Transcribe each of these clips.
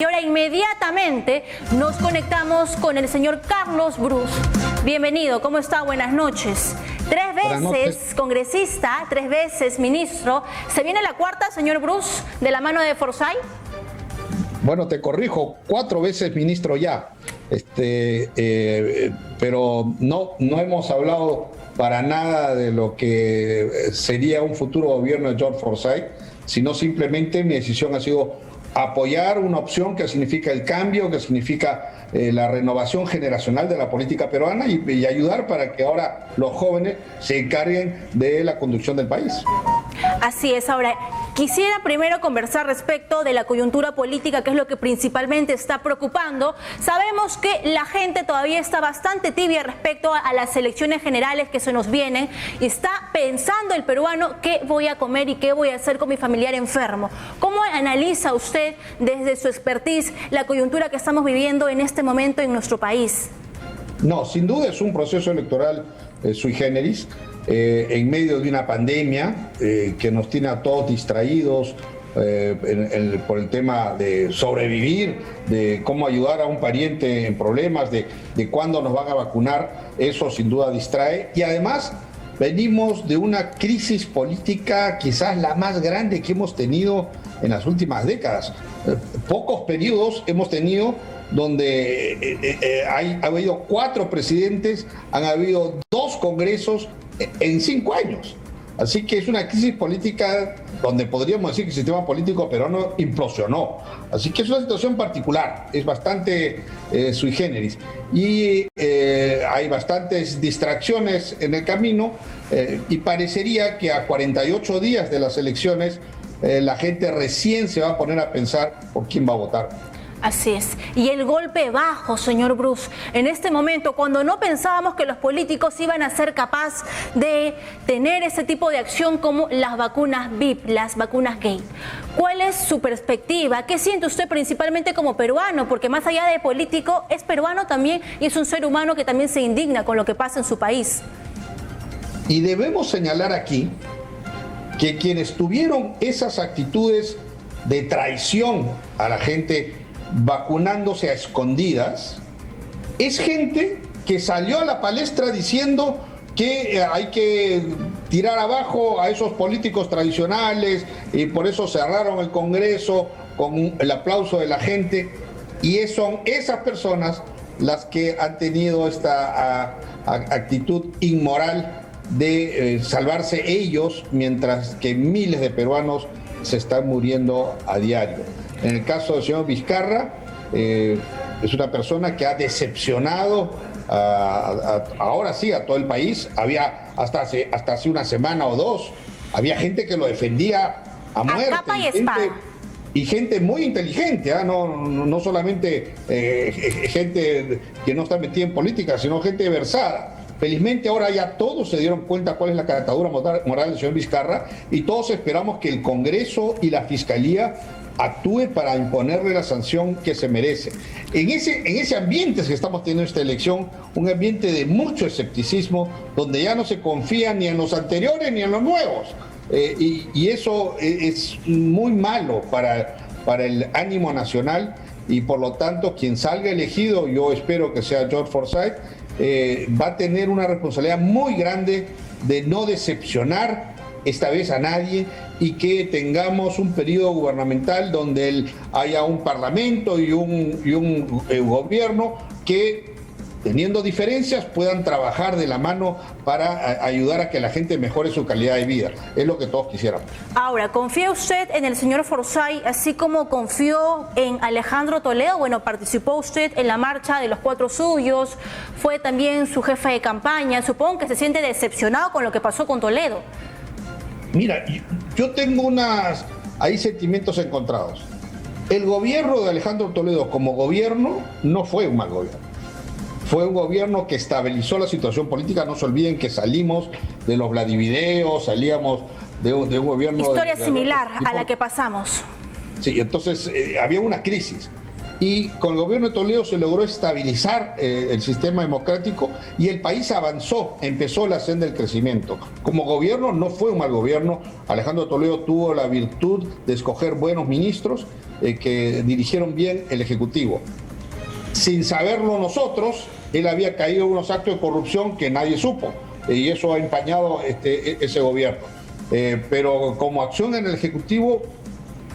Y ahora inmediatamente nos conectamos con el señor Carlos Brus. Bienvenido, ¿cómo está? Buenas noches. Tres veces congresista, 3 veces ministro. ¿Se viene la cuarta, señor Brus, de la mano de Forsyth? Bueno, te corrijo, 4 veces ministro ya. Pero no hemos hablado para nada de lo que sería un futuro gobierno de George Forsyth, sino simplemente mi decisión ha sido apoyar una opción que significa el cambio, que significa la renovación generacional de la política peruana y ayudar para que ahora los jóvenes se encarguen de la conducción del país. Así es. Ahora, quisiera primero conversar respecto de la coyuntura política, que es lo que principalmente está preocupando. Sabemos que la gente todavía está bastante tibia respecto a las elecciones generales que se nos vienen y está pensando el peruano qué voy a comer y qué voy a hacer con mi familiar enfermo. ¿Cómo analiza usted desde su expertise la coyuntura que estamos viviendo en este momento en nuestro país? No, sin duda es un proceso electoral sui generis. En medio de una pandemia que nos tiene a todos distraídos por el tema de sobrevivir, de cómo ayudar a un pariente en problemas, de cuándo nos van a vacunar, eso sin duda distrae. Y además venimos de una crisis política quizás la más grande que hemos tenido en las últimas décadas. Pocos periodos hemos tenido donde ha habido 4 presidentes, han habido 2 congresos en 5 años. Así que es una crisis política donde podríamos decir que el sistema político peruano implosionó. Así que es una situación particular, es bastante sui generis. Y hay bastantes distracciones en el camino y parecería que a 48 días de las elecciones la gente recién se va a poner a pensar por quién va a votar. Así es. Y el golpe bajo, señor Brus, en este momento, cuando no pensábamos que los políticos iban a ser capaces de tener ese tipo de acción como las vacunas VIP, las vacunas gay. ¿Cuál es su perspectiva? ¿Qué siente usted principalmente como peruano? Porque más allá de político, es peruano también y es un ser humano que también se indigna con lo que pasa en su país. Y debemos señalar aquí que quienes tuvieron esas actitudes de traición a la gente vacunándose a escondidas, es gente que salió a la palestra diciendo que hay que tirar abajo a esos políticos tradicionales y por eso cerraron el Congreso con el aplauso de la gente, y son esas personas las que han tenido esta actitud inmoral de salvarse ellos mientras que miles de peruanos se están muriendo a diario. En el caso del señor Vizcarra, es una persona que ha decepcionado ahora sí a todo el país. Había hasta hace una semana o 2, había gente que lo defendía a muerte. A capa y espada. Y gente muy inteligente, no solamente gente que no está metida en política, sino gente versada. Felizmente ahora ya todos se dieron cuenta cuál es la catadura moral del señor Vizcarra y todos esperamos que el Congreso y la Fiscalía actúe para imponerle la sanción que se merece. En ese ambiente que estamos teniendo esta elección, un ambiente de mucho escepticismo, donde ya no se confía ni en los anteriores ni en los nuevos. Y eso es muy malo para el ánimo nacional y por lo tanto quien salga elegido, yo espero que sea George Forsyth, va a tener una responsabilidad muy grande de no decepcionar esta vez a nadie y que tengamos un periodo gubernamental donde haya un parlamento y un gobierno que, teniendo diferencias, puedan trabajar de la mano para ayudar a que la gente mejore su calidad de vida. Es lo que todos quisiéramos. Ahora, ¿confía usted en el señor Forsyth así como confió en Alejandro Toledo? Bueno, participó usted en la marcha de los 4 suyos, fue también su jefe de campaña. Supongo que se siente decepcionado con lo que pasó con Toledo. Mira, yo tengo hay sentimientos encontrados. El gobierno de Alejandro Toledo como gobierno no fue un mal gobierno. Fue un gobierno que estabilizó la situación política. No se olviden que salimos de los Vladivideos, salíamos de un gobierno... Historia similar a la que pasamos. Sí, entonces había una crisis. y con el gobierno de Toledo se logró estabilizar el sistema democrático y el país avanzó, empezó la senda del crecimiento. Como gobierno no fue un mal gobierno. Alejandro Toledo tuvo la virtud de escoger buenos ministros que dirigieron bien el Ejecutivo. Sin saberlo nosotros, él había caído en unos actos de corrupción que nadie supo, y eso ha empañado ese gobierno. Pero como acción en el Ejecutivo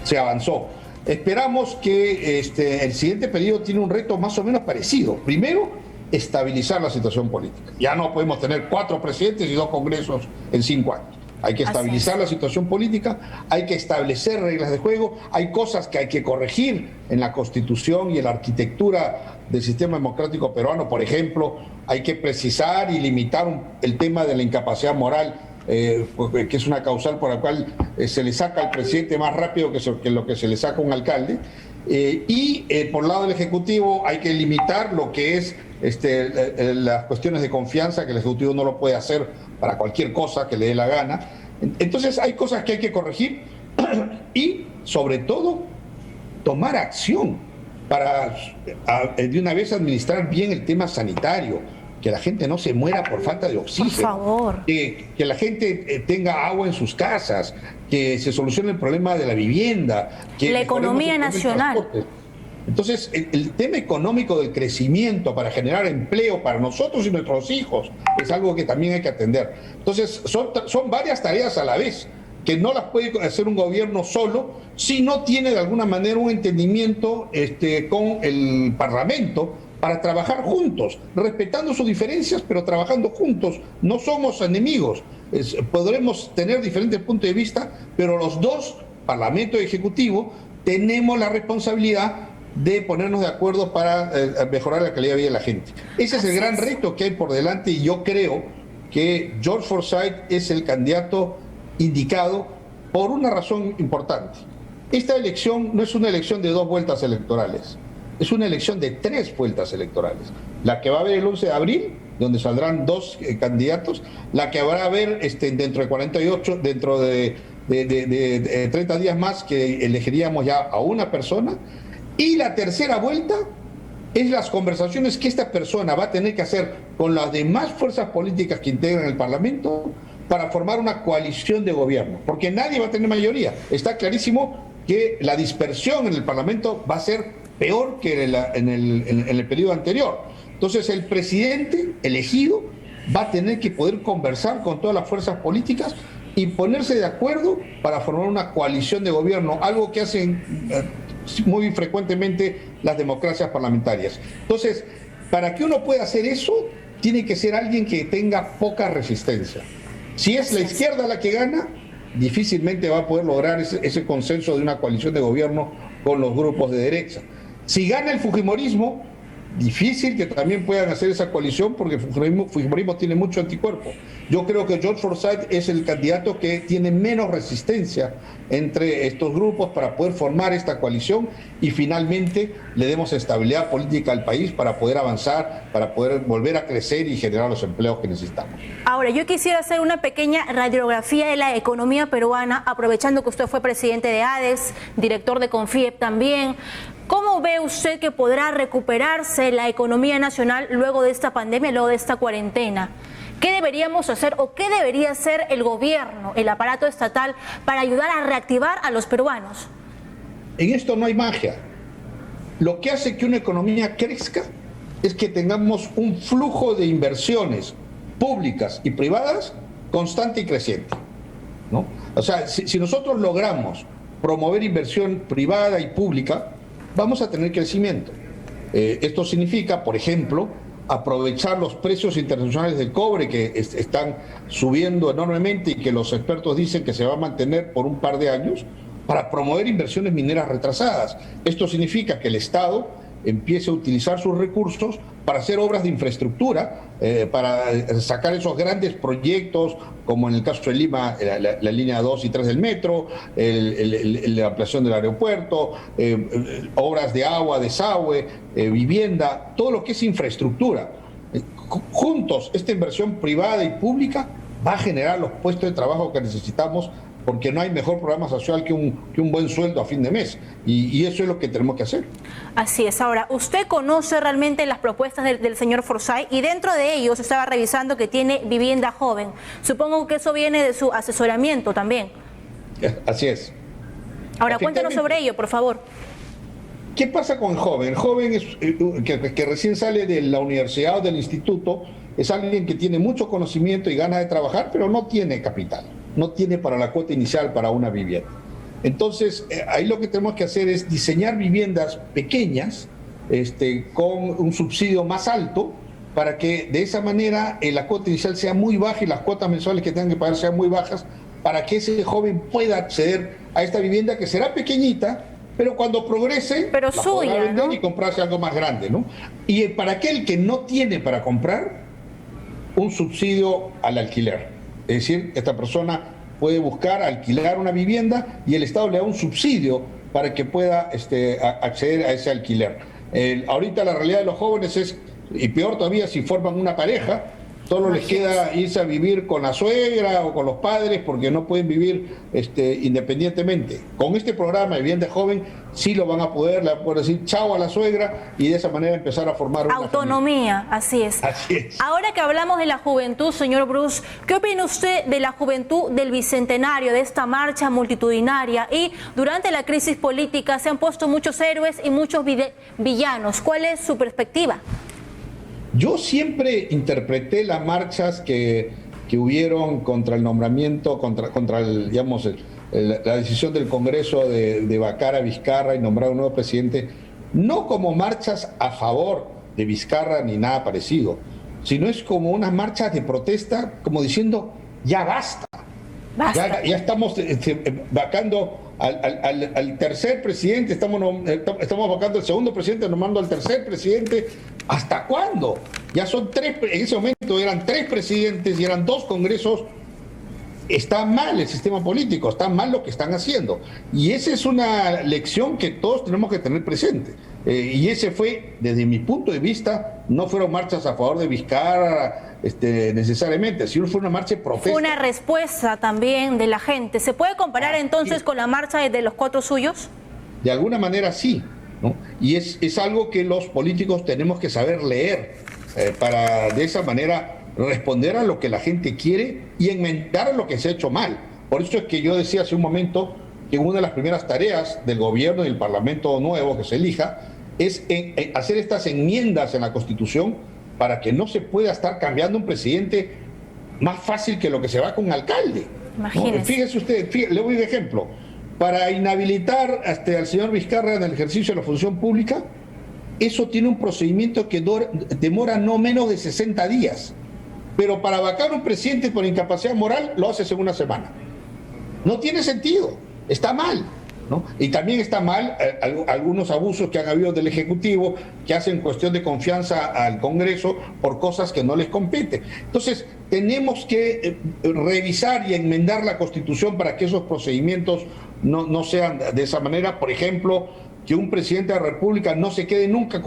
se avanzó. Esperamos que el siguiente periodo tiene un reto más o menos parecido. Primero, estabilizar la situación política. Ya no podemos tener 4 presidentes y 2 congresos en 5 años. Hay que estabilizar la situación política, hay que establecer reglas de juego, hay cosas que hay que corregir en la Constitución y en la arquitectura del sistema democrático peruano. Por ejemplo, hay que precisar y limitar el tema de la incapacidad moral, que es una causal por la cual se le saca al presidente más rápido que lo que se le saca a un alcalde. Por el lado del Ejecutivo hay que limitar lo que es las cuestiones de confianza, que el Ejecutivo no lo puede hacer para cualquier cosa que le dé la gana. Entonces hay cosas que hay que corregir y sobre todo tomar acción para de una vez administrar bien el tema sanitario, que la gente no se muera por falta de oxígeno, por favor, que la gente tenga agua en sus casas, que se solucione el problema de la vivienda, que la economía nacional. Entonces, el tema económico del crecimiento para generar empleo para nosotros y nuestros hijos es algo que también hay que atender. Entonces, son varias tareas a la vez, que no las puede hacer un gobierno solo si no tiene de alguna manera un entendimiento con el Parlamento para trabajar juntos, respetando sus diferencias, pero trabajando juntos. No somos enemigos, podremos tener diferentes puntos de vista, pero los dos, Parlamento y Ejecutivo, tenemos la responsabilidad de ponernos de acuerdo para mejorar la calidad de vida de la gente. Ese es el gran reto que hay por delante, y yo creo que George Forsyth es el candidato indicado por una razón importante. Esta elección no es una elección de 2 vueltas electorales, es una elección de 3 vueltas electorales. La que va a haber el 11 de abril, donde saldrán 2 candidatos, la que habrá a haber dentro de 48, dentro de 30 días más, que elegiríamos ya a una persona, y la tercera vuelta es las conversaciones que esta persona va a tener que hacer con las demás fuerzas políticas que integran el Parlamento para formar una coalición de gobierno, porque nadie va a tener mayoría. Está clarísimo que la dispersión en el Parlamento va a ser peor que en el periodo anterior. Entonces el presidente elegido va a tener que poder conversar con todas las fuerzas políticas y ponerse de acuerdo para formar una coalición de gobierno, algo que hacen muy frecuentemente las democracias parlamentarias. Entonces, para que uno pueda hacer eso, tiene que ser alguien que tenga poca resistencia. Si es la izquierda la que gana, difícilmente va a poder lograr ese consenso de una coalición de gobierno con los grupos de derecha. Si gana el fujimorismo, difícil que también puedan hacer esa coalición, porque el fujimorismo tiene mucho anticuerpo. Yo creo que George Forsyth es el candidato que tiene menos resistencia entre estos grupos para poder formar esta coalición y finalmente le demos estabilidad política al país para poder avanzar, para poder volver a crecer y generar los empleos que necesitamos. Ahora, yo quisiera hacer una pequeña radiografía de la economía peruana, aprovechando que usted fue presidente de ADES, director de CONFIEP también. ¿Cómo ve usted que podrá recuperarse la economía nacional luego de esta pandemia, luego de esta cuarentena? ¿Qué deberíamos hacer o qué debería hacer el gobierno, el aparato estatal, para ayudar a reactivar a los peruanos? En esto no hay magia. Lo que hace que una economía crezca es que tengamos un flujo de inversiones públicas y privadas constante y creciente, ¿no? O sea, si nosotros logramos promover inversión privada y pública, vamos a tener crecimiento. Esto significa, por ejemplo, aprovechar los precios internacionales del cobre que están subiendo enormemente y que los expertos dicen que se va a mantener por un par de años para promover inversiones mineras retrasadas. Esto significa que el Estado empiece a utilizar sus recursos para hacer obras de infraestructura, para sacar esos grandes proyectos, como en el caso de Lima, la línea 2 y 3 del metro, la ampliación del aeropuerto, obras de agua, desagüe, vivienda, todo lo que es infraestructura. Juntos, esta inversión privada y pública va a generar los puestos de trabajo que necesitamos porque no hay mejor programa social que un buen sueldo a fin de mes. Y eso es lo que tenemos que hacer. Así es. Ahora, ¿usted conoce realmente las propuestas del señor Forsyth? Y dentro de ellos estaba revisando que tiene vivienda joven. Supongo que eso viene de su asesoramiento también. Así es. Ahora, cuéntanos sobre ello, por favor. ¿Qué pasa con el joven? El joven que recién sale de la universidad o del instituto es alguien que tiene mucho conocimiento y ganas de trabajar, pero no tiene capital, no tiene para la cuota inicial para una vivienda. Entonces, ahí lo que tenemos que hacer es diseñar viviendas pequeñas con un subsidio más alto para que de esa manera la cuota inicial sea muy baja y las cuotas mensuales que tengan que pagar sean muy bajas, para que ese joven pueda acceder a esta vivienda que será pequeñita, pero cuando progrese, pero la podrá vender, ¿no? Y comprarse algo más grande, ¿no? Y para aquel que no tiene para comprar, un subsidio al alquiler. Es decir, esta persona puede buscar alquilar una vivienda y el Estado le da un subsidio para que pueda acceder a ese alquiler. Ahorita la realidad de los jóvenes es, y peor todavía si forman una pareja, solo les queda irse a vivir con la suegra o con los padres porque no pueden vivir independientemente. Con este programa de vivienda joven sí lo van a poder, le van a poder decir chao a la suegra y de esa manera empezar a formar una autonomía, familia. Así es. Así es. Ahora que hablamos de la juventud, señor Bruce, ¿qué opina usted de la juventud del Bicentenario, de esta marcha multitudinaria? Y durante la crisis política se han puesto muchos héroes y muchos villanos. ¿Cuál es su perspectiva? Yo siempre interpreté las marchas que hubieron contra el nombramiento, contra el, digamos, la decisión del Congreso de vacar a Vizcarra y nombrar un nuevo presidente, no como marchas a favor de Vizcarra ni nada parecido, sino es como unas marchas de protesta, como diciendo, ya basta. Ya estamos vacando al tercer presidente, estamos vacando al segundo presidente, nombrando al tercer presidente. ¿Hasta cuándo? Ya son tres, en ese momento eran tres presidentes y eran dos congresos. Está mal el sistema político, está mal lo que están haciendo. Y esa es una lección que todos tenemos que tener presente. Y ese fue, desde mi punto de vista, no fueron marchas a favor de Vizcarra necesariamente, sino fue una marcha de protesta. Fue una respuesta también de la gente. ¿Se puede comparar entonces con la marcha de los cuatro suyos? De alguna manera sí, ¿no? Y es algo que los políticos tenemos que saber leer para de esa manera responder a lo que la gente quiere y enmendar lo que se ha hecho mal. Por eso es que yo decía hace un momento que una de las primeras tareas del gobierno y del Parlamento nuevo que se elija es hacer estas enmiendas en la Constitución para que no se pueda estar cambiando un presidente más fácil que lo que se va con un alcalde. Imagínese. ¿No? Fíjese usted, le doy un ejemplo. Para inhabilitar al señor Vizcarra en el ejercicio de la función pública, eso tiene un procedimiento que demora no menos de 60 días. Pero para vacar a un presidente por incapacidad moral lo haces en una semana. No tiene sentido, está mal, ¿no? Y también está mal algunos abusos que han habido del Ejecutivo, que hacen cuestión de confianza al Congreso por cosas que no les competen. Entonces, tenemos que revisar y enmendar la Constitución para que esos procedimientos no sean de esa manera. Por ejemplo, que un presidente de la República no se quede nunca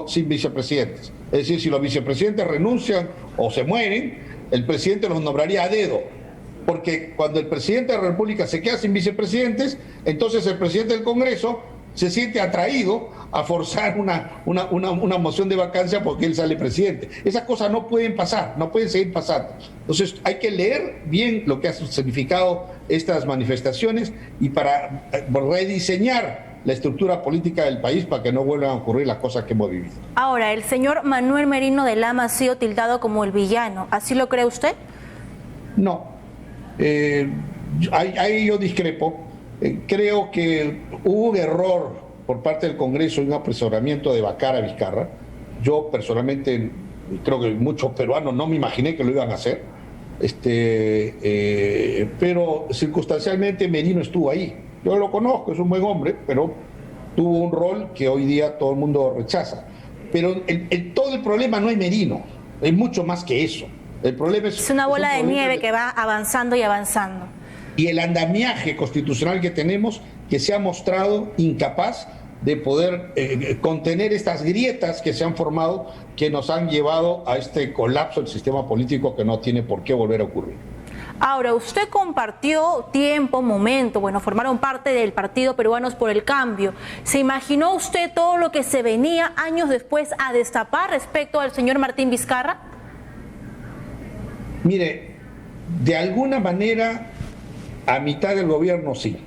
sin vicepresidentes. Es decir, si los vicepresidentes renuncian o se mueren, el presidente los nombraría a dedo. Porque cuando el presidente de la República se queda sin vicepresidentes, entonces el presidente del Congreso se siente atraído a forzar una moción de vacancia porque él sale presidente. Esas cosas no pueden pasar, no pueden seguir pasando. Entonces hay que leer bien lo que ha significado estas manifestaciones y para rediseñar la estructura política del país para que no vuelvan a ocurrir las cosas que hemos vivido. Ahora, el señor Manuel Merino de Lama ha sido tildado como el villano. ¿Así lo cree usted? No. Ahí yo discrepo. Creo que hubo un error por parte del Congreso y un apresuramiento de vacar a Vizcarra. Yo personalmente, creo que muchos peruanos no me imaginé que lo iban a hacer. Pero circunstancialmente Merino estuvo ahí. Yo lo conozco, es un buen hombre, pero tuvo un rol que hoy día todo el mundo rechaza. Pero todo el problema no es Merino, es mucho más que eso. El problema es una bola de nieve que va avanzando y avanzando. Y el andamiaje constitucional que tenemos, que se ha mostrado incapaz de poder contener estas grietas que se han formado, que nos han llevado a este colapso del sistema político que no tiene por qué volver a ocurrir. Ahora, usted compartió tiempo, momento, bueno, formaron parte del partido Peruanos por el Cambio. ¿Se imaginó usted todo lo que se venía años después a destapar respecto al señor Martín Vizcarra? Mire, de alguna manera, a mitad del gobierno sí.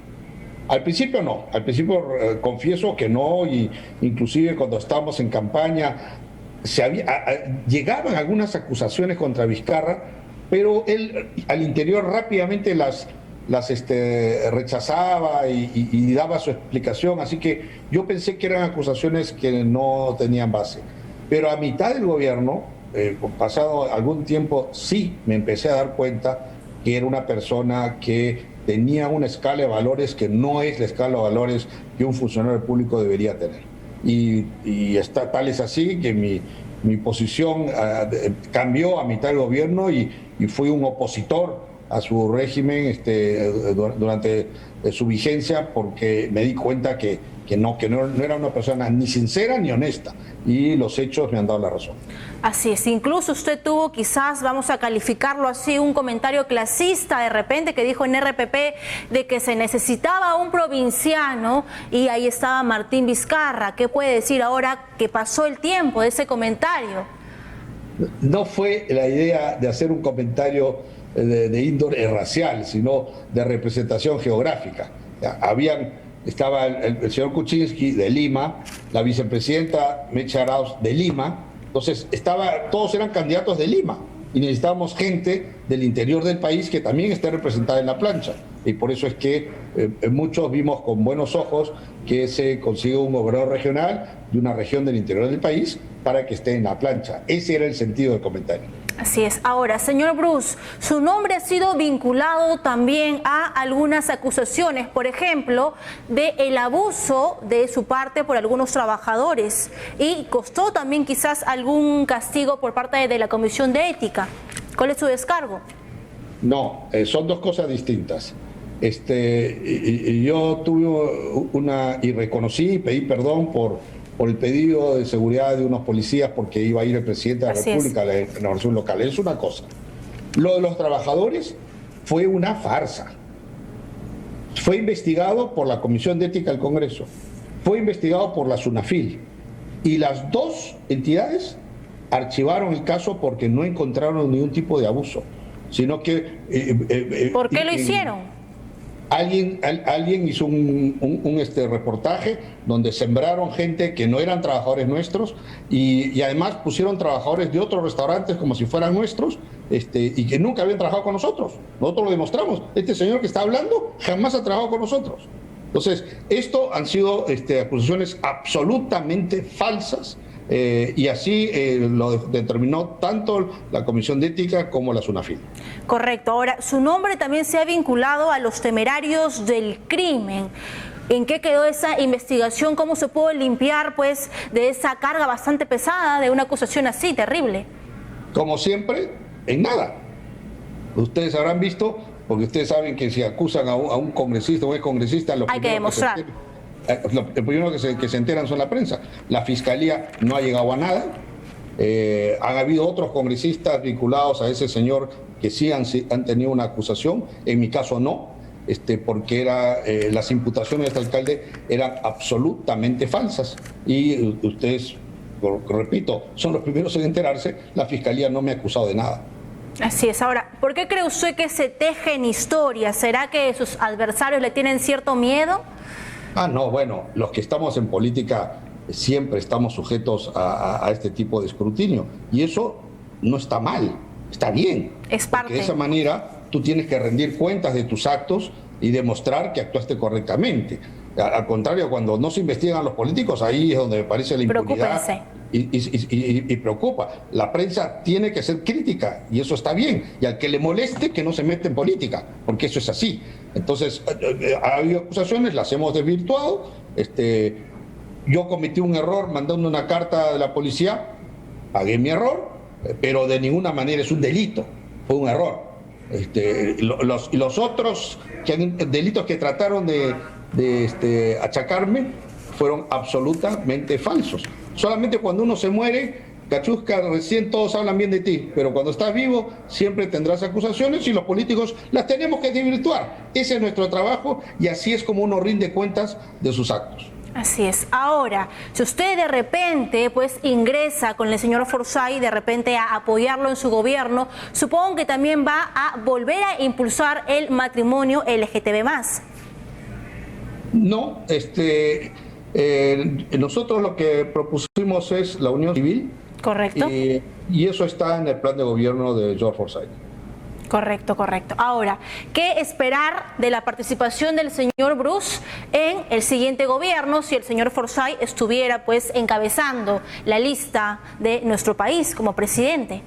Al principio no, al principio confieso que no, y inclusive cuando estábamos en campaña llegaban algunas acusaciones contra Vizcarra, pero él al interior rápidamente las rechazaba y daba su explicación, así que yo pensé que eran acusaciones que no tenían base. Pero a mitad del gobierno, pasado algún tiempo, sí me empecé a dar cuenta que era una persona que tenía una escala de valores que no es la escala de valores que un funcionario público debería tener. Y tal es así que mi posición cambió a mitad del gobierno y fui un opositor a su régimen durante su vigencia, porque me di cuenta que no era una persona ni sincera ni honesta, y los hechos me han dado la razón. Así es, incluso usted tuvo, quizás vamos a calificarlo así, un comentario clasista de repente que dijo en RPP de que se necesitaba un provinciano, y ahí estaba Martín Vizcarra. ¿Qué puede decir ahora que pasó el tiempo de ese comentario? No fue la idea de hacer un comentario de índole racial, sino de representación geográfica. Estaba el señor Kuczynski de Lima, la vicepresidenta Mecha Arauz de Lima, entonces todos eran candidatos de Lima, y necesitábamos gente del interior del país que también esté representada en la plancha, y por eso es que muchos vimos con buenos ojos que se consigue un gobernador regional de una región del interior del país para que esté en la plancha. Ese era el sentido del comentario. Así es. Ahora, señor Bruce, su nombre ha sido vinculado también a algunas acusaciones, por ejemplo, de el abuso de su parte por algunos trabajadores, y costó también quizás algún castigo por parte de la Comisión de Ética. ¿Cuál es su descargo? No, son dos cosas distintas. Yo tuve y reconocí y pedí perdón por el pedido de seguridad de unos policías, porque iba a ir el presidente de la República a la inauguración local. Es una cosa. Lo de los trabajadores fue una farsa. Fue investigado por la Comisión de Ética del Congreso, fue investigado por la SUNAFIL, y las dos entidades archivaron el caso porque no encontraron ningún tipo de abuso, sino que... ¿Por qué lo hicieron? Alguien hizo un reportaje donde sembraron gente que no eran trabajadores nuestros, y además pusieron trabajadores de otros restaurantes como si fueran nuestros, y que nunca habían trabajado con nosotros. Nosotros lo demostramos. Este señor que está hablando jamás ha trabajado con nosotros. Entonces, esto han sido acusaciones absolutamente falsas, y así lo determinó tanto la Comisión de Ética como la SUNAFIL. Correcto. Ahora, su nombre también se ha vinculado a los temerarios del crimen. ¿En qué quedó esa investigación? ¿Cómo se pudo limpiar, pues, de esa carga bastante pesada de una acusación así terrible? Como siempre, en nada. Ustedes habrán visto, porque ustedes saben que si acusan a un congresista o un excongresista, hay que demostrar. Lo primero que se enteran son la prensa. La Fiscalía no ha llegado a nada. Han habido otros congresistas vinculados a ese señor que sí han tenido una acusación. En mi caso no, porque las imputaciones de este alcalde eran absolutamente falsas. Y ustedes, repito, son los primeros en enterarse. La Fiscalía no me ha acusado de nada. Así es. Ahora, ¿por qué cree usted que se tejen historias? ¿Será que sus adversarios le tienen cierto miedo? No, bueno, los que estamos en política siempre estamos sujetos a este tipo de escrutinio, y eso no está mal, está bien. Es parte. Porque de esa manera tú tienes que rendir cuentas de tus actos y demostrar que actuaste correctamente. Al contrario, cuando no se investigan a los políticos, ahí es donde me parece la impunidad y preocupa. La prensa tiene que ser crítica, y eso está bien, y al que le moleste que no se mete en política, porque eso es así. Entonces, ha habido acusaciones, las hemos desvirtuado. Yo cometí un error mandando una carta a la policía, pagué mi error, pero de ninguna manera es un delito, fue un error. Los otros delitos que trataron de achacarme fueron absolutamente falsos. Solamente cuando uno se muere Cachusca, recién todos hablan bien de ti, pero cuando estás vivo siempre tendrás acusaciones y los políticos las tenemos que desvirtuar. Ese es nuestro trabajo y así es como uno rinde cuentas de sus actos. Así es. Ahora, si usted de repente pues ingresa con el señor Forsyth, de repente a apoyarlo en su gobierno, supongo que también va a volver a impulsar el matrimonio LGTB+. No, nosotros lo que propusimos es la unión civil. Correcto. Y eso está en el plan de gobierno de George Forsyth. Correcto, correcto. Ahora, ¿qué esperar de la participación del señor Bruce en el siguiente gobierno si el señor Forsyth estuviera pues encabezando la lista de nuestro país como presidente?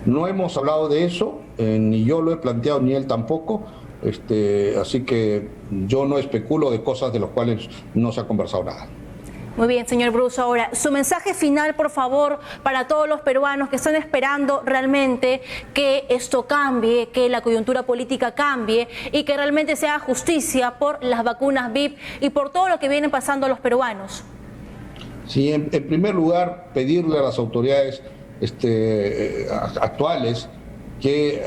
No hemos hablado de eso, ni yo lo he planteado, ni él tampoco, así que yo no especulo de cosas de las cuales no se ha conversado nada. Muy bien, señor Bruce. Ahora, su mensaje final, por favor, para todos los peruanos que están esperando realmente que esto cambie, que la coyuntura política cambie y que realmente se haga justicia por las vacunas VIP y por todo lo que vienen pasando los peruanos. Sí, en primer lugar, pedirle a las autoridades actuales que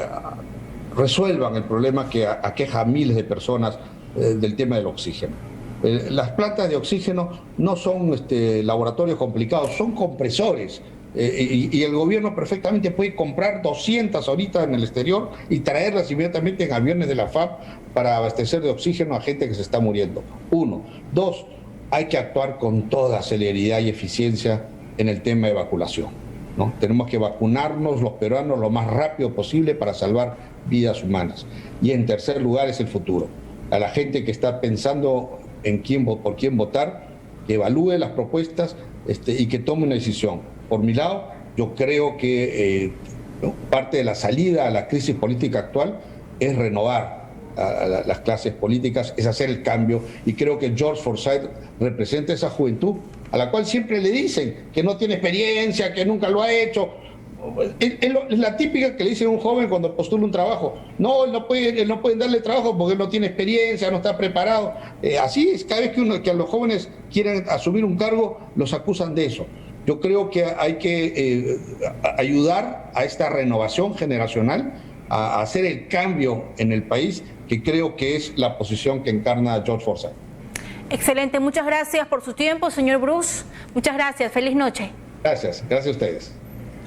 resuelvan el problema que aqueja a miles de personas del tema del oxígeno. Las plantas de oxígeno no son laboratorios complicados, son compresores. Y el gobierno perfectamente puede comprar 200 ahorita en el exterior y traerlas inmediatamente en aviones de la FAB para abastecer de oxígeno a gente que se está muriendo. 1. 2. Hay que actuar con toda celeridad y eficiencia en el tema de vacunación, ¿no? Tenemos que vacunarnos los peruanos lo más rápido posible para salvar vidas humanas. Y en tercer lugar es el futuro. A la gente que está pensando por quién votar, que evalúe las propuestas y que tome una decisión. Por mi lado, yo creo que parte de la salida a la crisis política actual es renovar a las clases políticas, es hacer el cambio, y creo que George Forsyth representa esa juventud a la cual siempre le dicen que no tiene experiencia, que nunca lo ha hecho. Es la típica que le dicen a un joven cuando postula un trabajo: no, no pueden darle trabajo porque él no tiene experiencia, no está preparado. Así es, cada vez que a los jóvenes quieren asumir un cargo, los acusan de eso. Yo creo que hay que ayudar a esta renovación generacional, a hacer el cambio en el país, que creo que es la posición que encarna George Forsyth. Excelente, muchas gracias por su tiempo, señor Bruce. Muchas gracias, feliz noche. Gracias a ustedes.